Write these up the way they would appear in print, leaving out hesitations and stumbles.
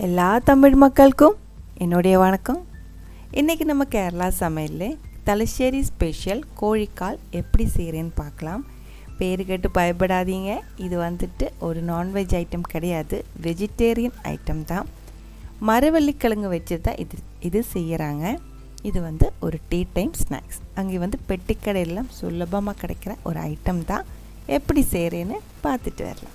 எல்லா தமிழ் மக்களுக்கும் என்னுடைய வணக்கம். இன்றைக்கி நம்ம கேரளா சமையலில் தலശ്ശേരി ஸ்பெஷல் கோழிக்கால் எப்படி செய்கிறேன்னு பார்க்கலாம். பேரு கேட்டு பயப்படாதீங்க, இது வந்துட்டு ஒரு நான்வெஜ் ஐட்டம் கிடையாது, வெஜிடேரியன் ஐட்டம் தான். மரவள்ளிக்கிழங்கு வச்சு தான் இது செய்கிறாங்க. இது வந்து ஒரு டீ டைம் ஸ்நாக்ஸ். அங்கே பெட்டிக்கடையெல்லாம் சுலபமாக கிடைக்கிற ஒரு ஐட்டம் தான். எப்படி செய்கிறேன்னு பார்த்துட்டு வரலாம்.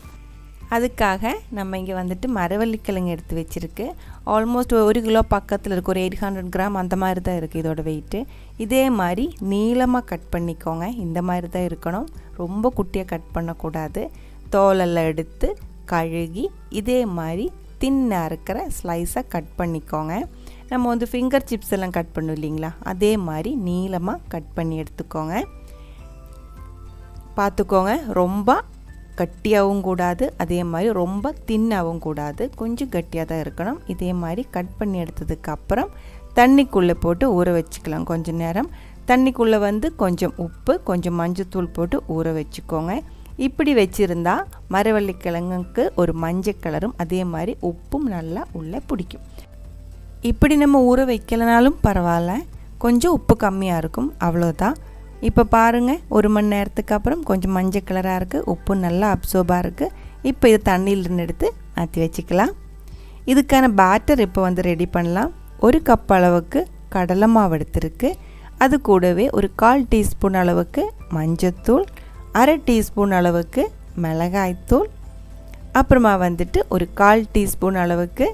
அதுக்காக நம்ம இங்கே மரவள்ளிக்கிழங்கு எடுத்து வச்சுருக்கு. ஆல்மோஸ்ட் 1 கிலோ பக்கத்தில் இருக்குது, ஒரு 800 கிராம் அந்த மாதிரி தான் இருக்குது இதோட வெயிட்டு. இதே மாதிரி நீளமாக கட் பண்ணிக்கோங்க. இந்த மாதிரி தான் இருக்கணும், ரொம்ப குட்டியாக கட் பண்ணக்கூடாது. தோலெல்லாம் எடுத்து கழுகி இதே மாதிரி தின்னாக இருக்கிற ஸ்லைஸாக கட் பண்ணிக்கோங்க. நம்ம ஃபிங்கர் சிப்ஸ் எல்லாம் கட் பண்ணும் இல்லைங்களா, அதே மாதிரி நீளமாக கட் பண்ணி எடுத்துக்கோங்க. பார்த்துக்கோங்க, ரொம்ப கட்டியாகவும் கூடாது, அதே மாதிரி ரொம்ப தின்னாகவும் கூடாது, கொஞ்சம் கட்டியாக தான் இருக்கணும். இதே மாதிரி கட் பண்ணி எடுத்ததுக்கப்புறம் தண்ணிக்குள்ளே போட்டு ஊற வச்சுக்கலாம். கொஞ்சம் நேரம் தண்ணிக்குள்ளே கொஞ்சம் உப்பு, கொஞ்சம் மஞ்சத்தூள் போட்டு ஊற வச்சுக்கோங்க. இப்படி வச்சுருந்தா மரவள்ளிக்கிழங்குக்கு ஒரு மஞ்சள் கலரும் அதே மாதிரி உப்பும் நல்லா உள்ளே பிடிக்கும். இப்படி நம்ம ஊற வைக்கலனாலும் பரவாயில்ல, கொஞ்சம் உப்பு கம்மியாக இருக்கும், அவ்வளோதான். இப்போ பாருங்கள், 1 மணி நேரத்துக்கு அப்புறம் கொஞ்சம் மஞ்சள் கலராக இருக்குது, உப்பு நல்லா அப்சர்பாக இருக்குது. இப்போ இது தண்ணியிலிருந்து எடுத்து மாற்றி வச்சுக்கலாம். இதுக்கான பேட்டர் இப்போ ரெடி பண்ணலாம். 1 கப் அளவுக்கு கடலை மாவு எடுத்துருக்கு. அது கூடவே ஒரு 1/4 டீஸ்பூன் அளவுக்கு மஞ்சத்தூள், 1/2 டீஸ்பூன் அளவுக்கு மிளகாய்த்தூள், அப்புறமா ஒரு 1/4 டீஸ்பூன் அளவுக்கு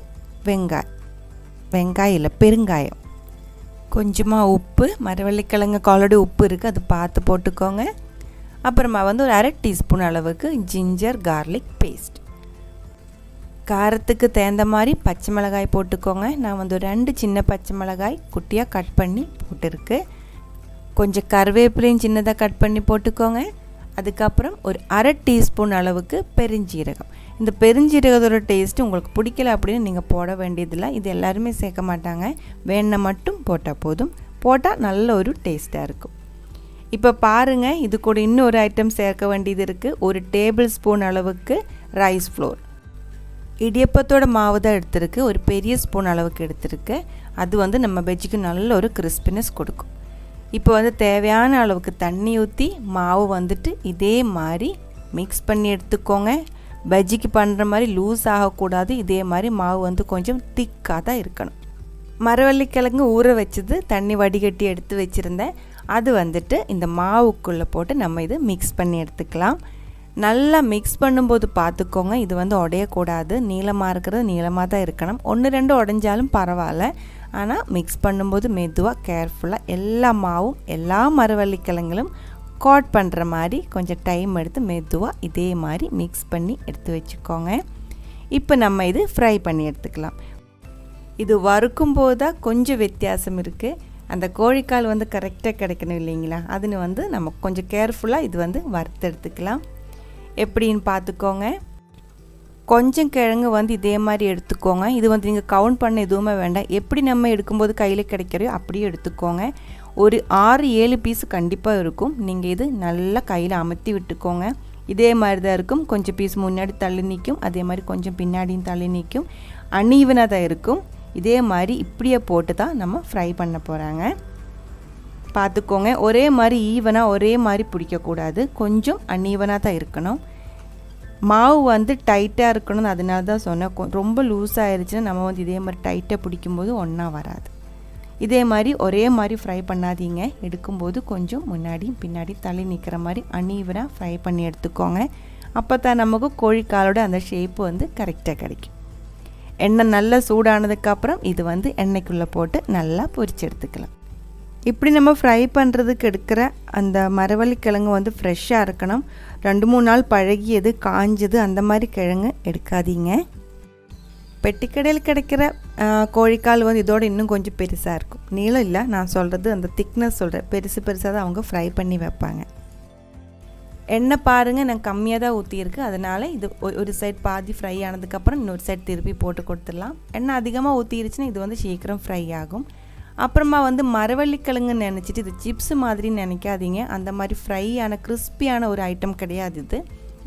வெங்காயம் இல்லை பெருங்காயம், கொஞ்சமாக உப்பு, மரவள்ளிக்கிழங்கு ஆல்ரெடி உப்பு இருக்குது, அது பார்த்து போட்டுக்கோங்க. அப்புறமா ஒரு 1/2 டீஸ்பூன் அளவுக்கு ஜிஞ்சர் கார்லிக் பேஸ்ட். காரத்துக்கு தகுந்த மாதிரி பச்சை மிளகாய் போட்டுக்கோங்க. நான் 2 சின்ன பச்சை மிளகாய் குட்டியாக கட் பண்ணி போட்டுருக்கு. கொஞ்சம் கருவேப்பிலையும் சின்னதாக கட் பண்ணி போட்டுக்கோங்க. அதுக்கப்புறம் ஒரு 1/2 டீஸ்பூன் அளவுக்கு பெருஞ்சீரகம். இந்த பெருஞ்சீரகத்தோட டேஸ்ட்டு உங்களுக்கு பிடிக்கல அப்படின்னு நீங்கள் போட வேண்டியதில்லை, இது எல்லாருமே சேர்க்க மாட்டாங்க, வேணா மட்டும் போட்டால் போதும். போட்டால் நல்ல ஒரு டேஸ்ட்டாக இருக்கும். இப்போ பாருங்கள், இது கூட இன்னொரு ஐட்டம் சேர்க்க வேண்டியது இருக்குது. 1 டேபிள் ஸ்பூன் அளவுக்கு ரைஸ் ஃப்ளோர். இடியப்பத்தோட மாவு தான் எடுத்துருக்கு, ஒரு பெரிய ஸ்பூன் அளவுக்கு எடுத்துருக்கு. அது நம்ம வெஜ்ஜுக்கு நல்ல ஒரு கிறிஸ்பினஸ் கொடுக்கும். இப்போ தேவையான அளவுக்கு தண்ணி ஊற்றி மாவு இதே மாதிரி மிக்ஸ் பண்ணி எடுத்துக்கோங்க. பஜ்ஜிக்கு பண்ணுற மாதிரி லூஸ் ஆகக்கூடாது, இதே மாதிரி மாவு கொஞ்சம் திக்காக தான் இருக்கணும். மரவள்ளிக்கிழங்கு ஊற வச்சது தண்ணி வடிகட்டி எடுத்து வச்சுருந்தேன். அது இந்த மாவுக்குள்ளே போட்டு நம்ம இது மிக்ஸ் பண்ணி எடுத்துக்கலாம். நல்லா மிக்ஸ் பண்ணும்போது பார்த்துக்கோங்க, இது உடையக்கூடாது, நீளமாக இருக்கிறது நீளமாக தான் இருக்கணும். 1-2 உடைஞ்சாலும் பரவாயில்ல, ஆனால் மிக்ஸ் பண்ணும்போது மெதுவாக கேர்ஃபுல்லாக எல்லா மாவும் எல்லா மரவள்ளிக்கிழங்களும் கோட் பண்ணுற மாதிரி கொஞ்சம் டைம் எடுத்து மெதுவாக இதே மாதிரி மிக்ஸ் பண்ணி எடுத்து வச்சுக்கோங்க. இப்போ நம்ம இது ஃப்ரை பண்ணி எடுத்துக்கலாம். இது வறுக்கும் போது தான் கொஞ்சம் வித்தியாசம் இருக்குது. அந்த கோழிக்கால் கரெக்டாக கிடைக்கணும் இல்லைங்களா, அதுன்னு நம்ம கொஞ்சம் கேர்ஃபுல்லாக இது வறுத்து எடுத்துக்கலாம். எப்படின்னு பார்த்துக்கோங்க. கொஞ்சம் கிழங்கு இதே மாதிரி எடுத்துக்கோங்க. இது நீங்கள் கவுண்ட் பண்ண எதுவுமே வேண்டாம், எப்படி நம்ம எடுக்கும்போது கையில் கிடைக்கிறோ அப்படியே எடுத்துக்கோங்க. ஒரு 6-7 பீஸு கண்டிப்பாக இருக்கும். நீங்கள் இது நல்லா கையில் அமர்த்தி விட்டுக்கோங்க. இதே மாதிரி தான் இருக்கும், கொஞ்சம் பீஸ் முன்னாடி தள்ளி நிற்கும், அதே மாதிரி கொஞ்சம் பின்னாடியும் தள்ளி நிற்கும், அன்ஈவனாக தான் இருக்கும். இதே மாதிரி இப்படியே போட்டு தான் நம்ம ஃப்ரை பண்ண போகிறாங்க. பார்த்துக்கோங்க, ஒரே மாதிரி ஈவனாக ஒரே மாதிரி பிடிக்கக்கூடாது, கொஞ்சம் அன்ஈவனாக தான் இருக்கணும். மாவு டைட்டாக இருக்கணும்னு அதனால தான் சொன்னேன். ரொம்ப லூஸ் ஆயிடுச்சுன்னா நம்ம இதே மாதிரி டைட்டாக பிடிக்கும்போது ஒன்றா வராது. இதே மாதிரி ஒரே மாதிரி ஃப்ரை பண்ணாதீங்க, எடுக்கும்போது கொஞ்சம் முன்னாடியும் பின்னாடி தள்ளி நிற்கிற மாதிரி அன்ஈவனாக ஃப்ரை பண்ணி எடுத்துக்கோங்க. அப்போ தான் நமக்கு கோழிக்காலோட அந்த ஷேப்பு கரெக்டாக கிடைக்கும். எண்ணெய் நல்லா சூடானதுக்கப்புறம் இது எண்ணெய்க்குள்ளே போட்டு நல்லா பொரிச்சு எடுத்துக்கலாம். இப்படி நம்ம ஃப்ரை பண்ணுறதுக்கு எடுக்கிற அந்த மரவள்ளிக்கிழங்கு ஃப்ரெஷ்ஷாக இருக்கணும். 2-3 நாள் பழகியது காஞ்சது அந்த மாதிரி கிழங்கு எடுக்காதீங்க. பெட்டிக்கடையில் கிடைக்கிற கோழிக்கால் இதோட இன்னும் கொஞ்சம் பெருசாக இருக்கும், நீளம் இல்லை, நான் சொல்கிறது அந்த திக்னஸ் சொல்கிறேன், பெருசாக தான் அவங்க ஃப்ரை பண்ணி வைப்பாங்க. எண்ணெய் பாருங்கள், நான் கம்மியாக தான் ஊற்றிருக்கு, அதனால் இது ஒரு சைட் பாதி ஃப்ரை ஆனதுக்கப்புறம் இன்னொரு சைட் திருப்பி போட்டு கொடுத்துடலாம். எண்ணெய் அதிகமாக ஊற்றிருச்சுன்னா இது சீக்கிரம் ஃப்ரை ஆகும். அப்புறமா மரவள்ளிக்கிழங்குன்னு நினச்சிட்டு இது சிப்ஸ் மாதிரி நினைக்காதீங்க, அந்த மாதிரி ஃப்ரையான கிறிஸ்பியான ஒரு ஐட்டம் கிடையாது.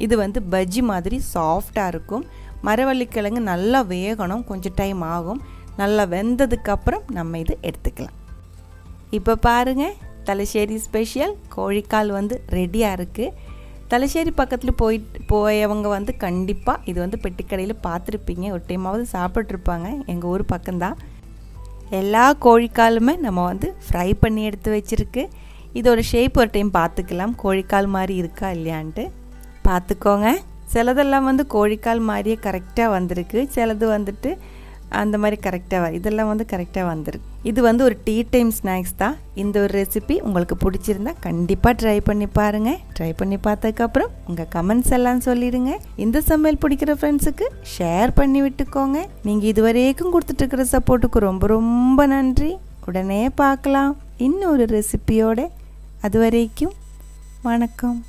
இது பஜ்ஜி மாதிரி சாஃப்டாக இருக்கும். மரவள்ளிக்கிழங்கு நல்லா வேகணும், கொஞ்சம் டைம் ஆகும். நல்லா வெந்ததுக்கப்புறம் நம்ம இது எடுத்துக்கலாம். இப்போ பாருங்கள், தலசேரி ஸ்பெஷல் கோழிக்கால் வந்து ரெடியாக இருக்குது. தலசேரி பக்கத்தில் போயவங்க வந்து கண்டிப்பாக இது வந்து பெட்டிக்கடையில் பார்த்துருப்பீங்க, ஒரு டைமாவது சாப்பிட்ருப்பாங்க. எங்கள் ஊர் பக்கம்தான். எல்லா கோழிக்காலுமே நம்ம வந்து ஃப்ரை பண்ணி எடுத்து வச்சுருக்கு. இதோட ஷேப் ஒரு டைம் பார்த்துக்கலாம், கோழிக்கால் மாதிரி இருக்கா இல்லையான்ட்டு பார்த்துக்கோங்க. சிலதெல்லாம் வந்து கோழிக்கால் மாதிரியே கரெக்டாக வந்திருக்கு, சிலது வந்துட்டு அந்த மாதிரி கரெக்டாக இதெல்லாம் வந்து கரெக்டாக வந்துருக்கு. இது வந்து ஒரு டீ டைம் ஸ்நாக்ஸ் தான். இந்த ஒரு ரெசிபி உங்களுக்கு பிடிச்சிருந்தா கண்டிப்பாக ட்ரை பண்ணி பாருங்கள். ட்ரை பண்ணி பார்த்ததுக்கப்புறம் உங்கள் கமெண்ட்ஸ் எல்லாம் சொல்லிடுங்க. இந்த சமையல் பிடிக்கிற ஃப்ரெண்ட்ஸுக்கு ஷேர் பண்ணி விட்டுக்கோங்க. நீங்கள் இதுவரைக்கும் கொடுத்துட்ருக்கிற சப்போர்ட்டுக்கு ரொம்ப ரொம்ப நன்றி. உடனே பார்க்கலாம் இன்னொரு ரெசிபியோட. அது வரைக்கும் வணக்கம்.